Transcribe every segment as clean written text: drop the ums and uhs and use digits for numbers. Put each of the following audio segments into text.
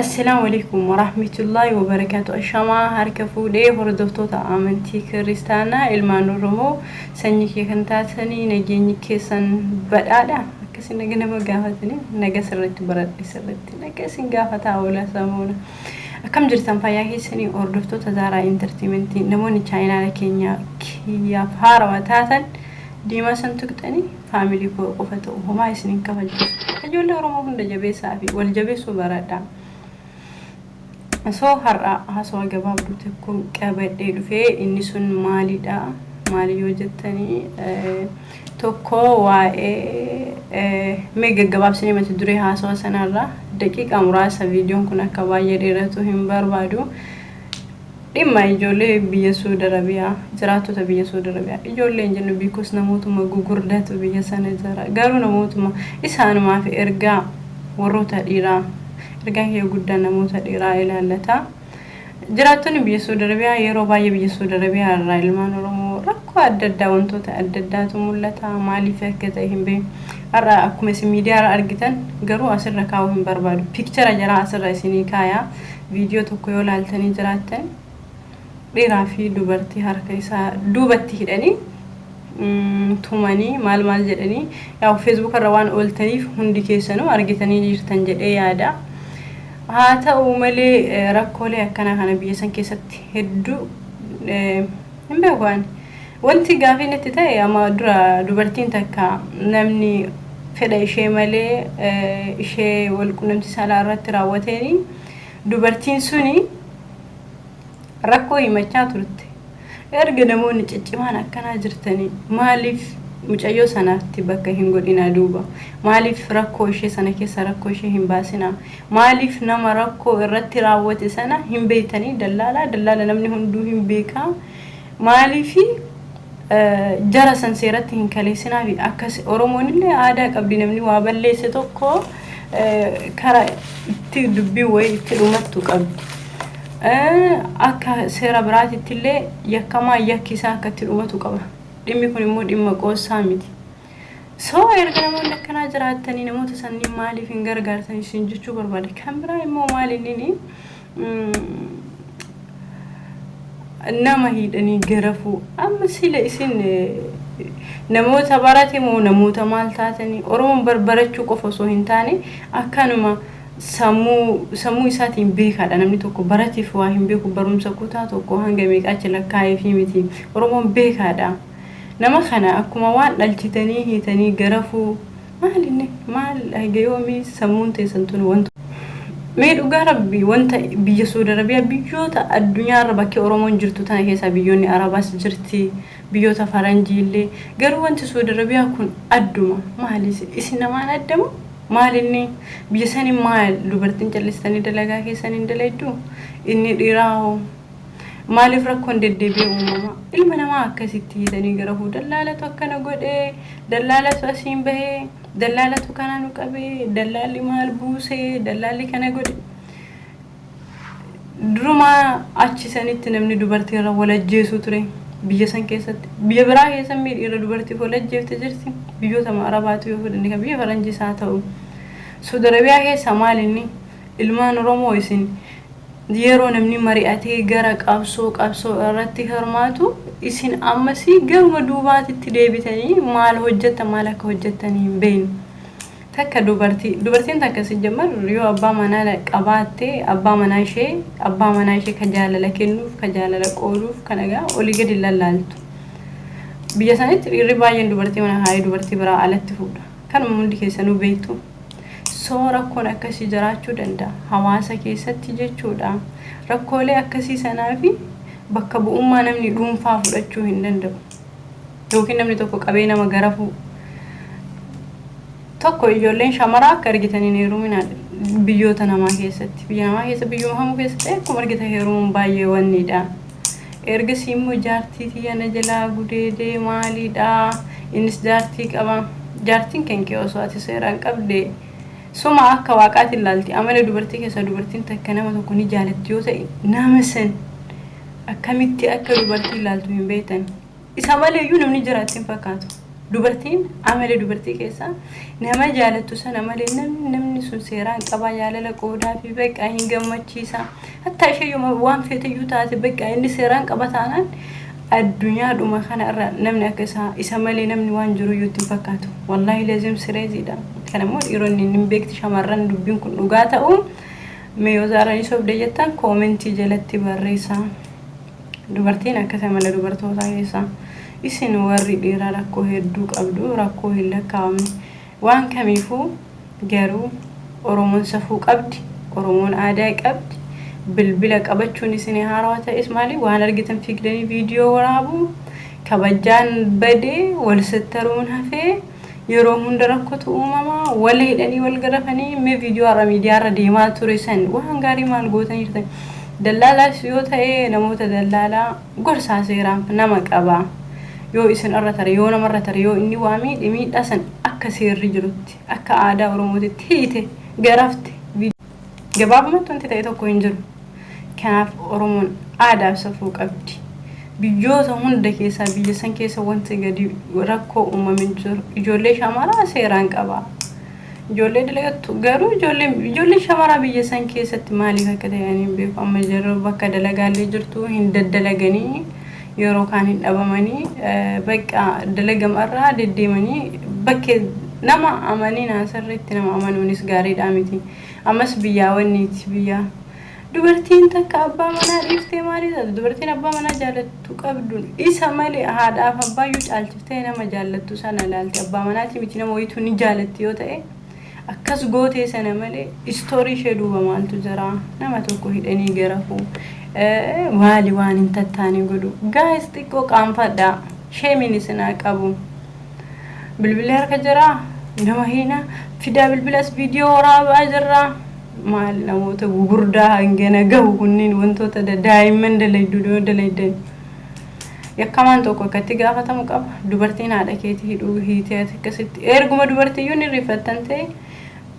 السلام عليكم ورحمة الله وبركاته. الشماعة هركفوا ليه هردفتوتا آمنتي كريستانا إلمان رمو سنيكي كنتاتني نجيني كيسن بدألا كسي نجنا مجاهدني نجا سرت برد سرت نكسي جافتا ولا سامونا كم جرتم فياهي سني هردفتوتا زارا انترتينمنتي نموني تشاينا لكينيا كيا فارا وتاتن ديما سنتكتني فاميلي كو قفتو هما يسنين كفاجو أجول رمو من جبي سافي والجبي سوبرادا سو هرا هسوا جباب بتكون كبد دفع إني سن مالي دا مالي يوجدتني توكو و ميجا جباب سني ما تدري هسوا سنة لا دقيقة مراسة فيديو كنا كواي ريرتو هم بربادو لما يجولي بيسود ربيع جراتو تبي يسود ربيع يجولي إنجنو بيكوس نموت ما جوجردات بيجسنا جرا قالوا نموت ما إسهان ما في إرجع وروتا إيران رجع هي جدا نموت إيران إلى اللتا جراتو نبي يسود ربيع يروبا يبي يسود ربيع الرأي ما نرمو ركوا أددا وانتو تأددا تمولتا مالي فكتهم بين أرى أكو مسميديا أرجتن قالوا أسر ركاوهم بربادو picture جرا أسر رئيسني كايا فيديو تكويو لالتني جراتن رافي دوبرتي هركيسا دوبتي هداني توماني مال جدني يا فيسبوك الروان قلتني هندي كيسانو أرجتني جرتن جد يادا هاتا وملي ركولي أكنا بيسان كيست هدو نبغوان وانتي قافين تتاي أما درا دوبرتين تكا نمني فدا شيء ملي شيء والكنمتي سالارات راوتيني دوبرتين سوني ركوي مچا ترت ارغنمون چچمان اكنا جرتني مالف مچايو سناتي بكا هنغودينا دوبا مالف ركوشي سنكي سركوشي همباسنا مالف نما ركو الرتي راوتي سنه همبيتني دلالا نمني هندو همبيكا مالفي جرسن سيرتي هنكليسنا بي اكس اورومون اللي عاده قبل نمني وابليسه توكو كرا تي دبي وي تلومتو قبل أكا سيرا براتي تلي يكما يكيسا كتلومتو قبل دمي كوني مود إما قوس ساميتي سو يرغنا مون لكنا جراتني نموت سنين مالي فنگر غارتني سنجوچو برباد كامبرا إمو مالي نيني نما هيدني غرفو أما سيلا إسين نموت براتي مو نموت مالتاتني أروم بربرچو قفصو هنتاني أكانما sammuu isaatiin beekaadha namni tokko baratiif waa hin beeku barumsa kutaa tokko hanga meeqaachi lakkaa'ee fi miti oromoon beekaadha nama kana akkuma waan dhalchitanii hiitanii garafuu maal hagayoomi sammuun teessantun wantu mee dhugaa rabbi wanta biyya Saudi Arabiyaa biyyoota addunyaarra bakki oromoon jirtu tana keessa biyyoonni arabaas jirti biyyoota faranjiillee garuu wanti Saudi Arabiyaa kun adduma maalis isin namaan addamu مالني بيساني مال لبرتين جلستاني دلقا كيساني دلقدو إني ديراو مالي فرقون ددبي أماما إلمنا ما أكسيتي داني قرهو دلالة وكنا قد دلالة واسين به دلالة وكنا نكبي دلالة مال بوسي دلالة كنا قد دروما أتشي ساني تنمني دبرتي را ولا جيسو تري بيسان كيسات بيبرا كيسان مير إيرا دبرتي ولا جيف تجرسي بيوتا ما أراباتو يوفد إنك بيه فرنجي ساتاو Saudi Arabiyaa keessa maalinni ilmaan Oromoo isin yeroo namni mari'atee gara qabsoo irratti hirmaatu isin ammasi garuma duubaatitti deebitanii maal hojjetta maal akka hojjettanii hin beeknu takka dubartiin takka si jammar yoo abbaa manaa qabaattee abbaa manaa ishee ka jaalala kennuuf ka jaalala qooluuf kanagaa olii gadi lallaaltu biyya sanitti dhiirri baay'een dubartii mana haayee dubartii biraa alatti fuudha kanuma hundi keessanuu beektu soo rakkoon akkasii jiraachuu danda'a hawaasa keessatti jechuudha rakkoolee akkasii sanaafi bakka bu'ummaa namni dhuunfaa fudhachuu hin danda'u yookiin namni tokko qabee nama garafu tokko ijoolleen shamaraa akka argitanii heeruminaa biyyoota namaa keessatti biyya namaa keessa biyyuma hamuu keessatti akkuma argita heerumuun baay'ee wanniidha ergasii immoo jaartii tiyyana jalaa gudeedee maaliidha innis jaartii qaba jaartiin kenkee osoo ati seeraan qabde suma akka waaqaati ilaalti amala dubartii keessa dubartiin takka nama tokko ni jaalatti yoo ta'e nama san akkamitti akka dubartii ilaaltu hin beektan isa malee iyyuu namni jiraattiin fakkaatu dubartiin amala dubartii keessa nama jaalattu sana malee namni sun seeraan qaba jaalala qoodaa fi beekaa hin gammachiisa hatta ishee yoo waan feeteyyuu taate beekaa inni seeraan qaba taanaan addunyaa dhuma kana irra namni akka isa malee namni waan jiru iyyuu fakkaatu wallahi lazim sireezidha kanammoo dhiironni hin beekti shamarran dubbiin kun dhugaa ta'u mee ozaaranii sobde jettan koomentii jalatti barreessaa dubartiin akkasa mala dubartoota keessa isin warri dhiiraa rakkoo hedduu qabdu rakkoo hin lakkaa'amne waan kamiifuu garuu oromoon safuu qabdi oromoon aadaa qabdi bilbila qabachuun isin haarawaa ta'es maali waan argitan fiigdanii viidiyoo waraabu kabajaan badee wal sittaruun hafee yeroo hunda rakkootu uumamaa wal hidhanii wal garafanii mee viidiyoo ara miidiyaarra deemaa ture san waan gaarii maal gootanii jirtan dallaalaas yoo ta'e namoota dallaalaa gorsaa seeraan nama qabaa yoo isin irra tare yoo nama irra tare yoo inni waamii dhimiidha san akka seerri jirutti akka aadaa oromootitti hiite garafte gabaabumatti wanti ta'e tokko hin jiru kanaaf oromoon aadaaf safuu qabdi biyyoota hunda keessaa biyya san keessa wanti gadi rakkoo uumamin jiru ijoollee shamaraa seeraan qaba ijoollee dalagattu garuu ijoollee shamaraa biyya san keessatti maaliif akka ta'an hin beeku amma jirru bakka dalagaallee jirtu hin daddalaganii yeroo kaan hin dhabamanii bakka dalagamarraa deddeemanii bakkee nama amanii naasarreetti nama amanuunis gaariidhaa miti ammas biyyaa wanniiti biyyaa dubartiin takka abbaa manaa dhiiftee maali taatu dubartiin abbaa manaa jaalattu qabduun isa malee haadhaaf abbaayyuu caalchiftee nama jaalattu sana ilaalte abbaa manaati miti nama wayituu ni jaalatti yoo ta'e akkas gootee sana malee istoorii ishee duuba maaltu jira nama tokko hidhanii garafu maali waan hin tattaanii godhu gaayis xiqqoo qaanfadhaa sheemiin isinaa qabu bilbila harka jira nama hina fidaa bilbilas viidiyoo waraabaa jirra maal namoota gugurdaa hangana gahu kunniin wantoota daa'imman dalaydu dalaydan yakkamaan tokko akkatti gaafatamu qaba dubartiin haadha keetii hidhuu hiitee akkasitti erguma dubartiyyuun irrifattan ta'e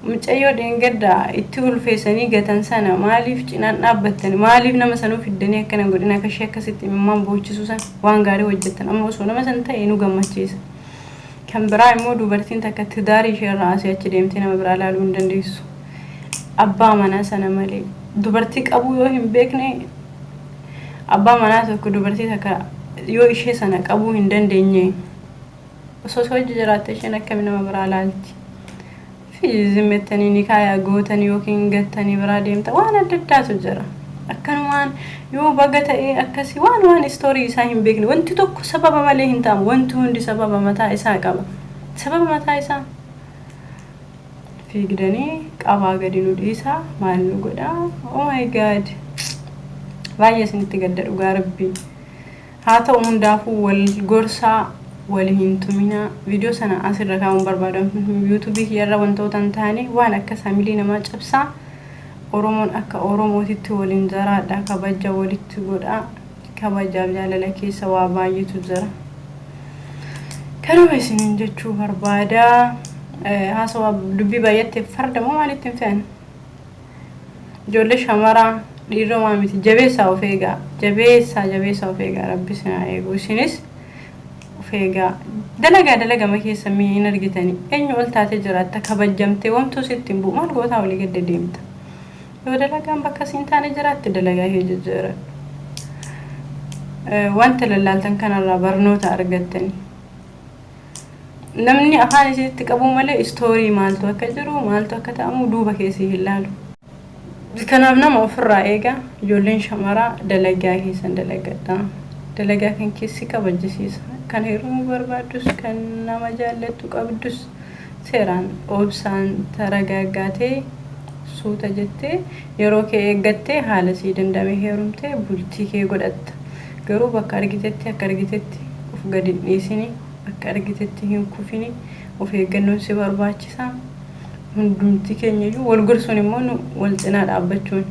mucayyoo dheengaddaa itti ulfeessanii gatan sana maaliif cinaan dhaabbattan maaliif nama sanuu fiddanii akkana godhina akka ishee akkasitti imimmaan boochisu san waan gaarii hojjettan amma osoo nama san ta'e nu gammachiisa kan biraa immoo dubartiin takka tidaarii ishee irraa asii achi deemtee nama biraa ilaaluu hin dandeessu abbaa manaa sana malee dubartii qabu yoo hin beekne abbaa manaa tokko dubartii takka yoo ishee sana qabuu hin dandeenye osoo hojii jiraatte isheen akkami nama biraa ilaalti fi zimmettanii nikaayaa gootanii yookiin gattanii biraa deemta waan adda addaatu jira akkanumaan yoo baga ta'e akkasii waan istoorii isaa hin beekne wanti tokko sababa malee hin ta'amu wanti hundi sababa mataa isaa qaba sababa mataa isaa fiigdanii qabaa gadi nu dhiisaa maal nu godhaa oh my god baay'ee isinitti gadda dhugaa rabbii haa ta'u hundaafuu wal gorsaa wal hin tuminaa viidiyoo sana asirra kaa'uun barbaadan yuutuubii kiyyarra wantoota hin taane waan akka saamilii namaa cabsaa oromoon akka oromootitti waliin jiraadha kabaja walitti godhaa kabajaaf jaalala keessa waa baay'eetu jira kanuma isiniin jechuu barbaada haasawaa dubbii baay'attee farda moo maalitti hin fe'an ijoollee shamaraa dhiirromaa miti jabeessaa of eegaa jabeessaa of eegaa rabbi sinaa eegu isinis of eegaa dalagama keessa mi'a hin argitanii eenyu ol taatee jiraatta kabajamtee wantuu sitti hin bu'u maal gootaa olii gadda deemta yoo dalagaan bakka siin taane jiraatte dalagaa hee jijjiira wanta lallaaltan kanarraa barnoota argattanii namni afaan isitti qabu malee istoorii maaltu akka jiru maaltu akka ta'amu duuba keessi hin laalu kanaaf nama ofirraa eegaa ijoolleen shamaraa dalagaa keessan dalagadhaa dalagaa kan keessi kabajisiisa kan heerumuu barbaaddus kan nama jaallattu qabdus seeraan obsaan taragaaggaatee suuta jettee yeroo kee eeggattee haala sii dandame heerumtee bultii kee godhatta garuu bakka argitetti akka argitetti of gadi dhiisini akka argitetti hin kufini of eeggannoon si barbaachisaa hundumti keenya iyyuu wal gorsuun immoo wal cinaa dhaabbachuun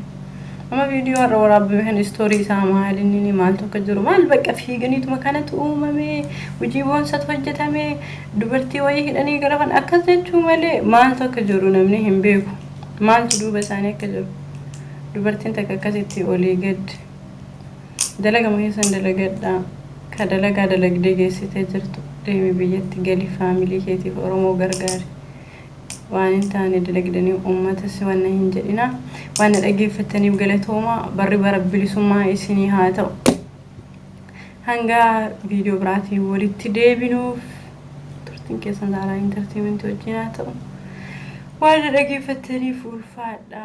amma viidiyoo irra waraabame kan istoorii isaa maalinni maaltu akka jiru maal bakka fiiganiituma kanatu uumame hojii boonsatu hojjetame dubartii wayii hidhanii garafan akkas jechuu malee maaltu akka jiru namni hin beeku maaltu duuba isaanii akka jiru dubartiin takka akkasitti olii gad dalagama keessan dalagadhaa ka dalagaa dalagdee geessitee jirtu deemi biyyatti gali faamilii keetiif Oromoo gargaari. Waan hin taane dalagdanii uummatas waan hin jedhina. Waan dhaggeeffataniif galatooma. Barri bara bilisummaa isinii haa ta'u. Hanga viidiyoo biraatiin walitti deebinuuf turtiin keessan Zaaraa Entertainment wajjin haa ta'u. Waan dhaggeeffataniif ulfaadha.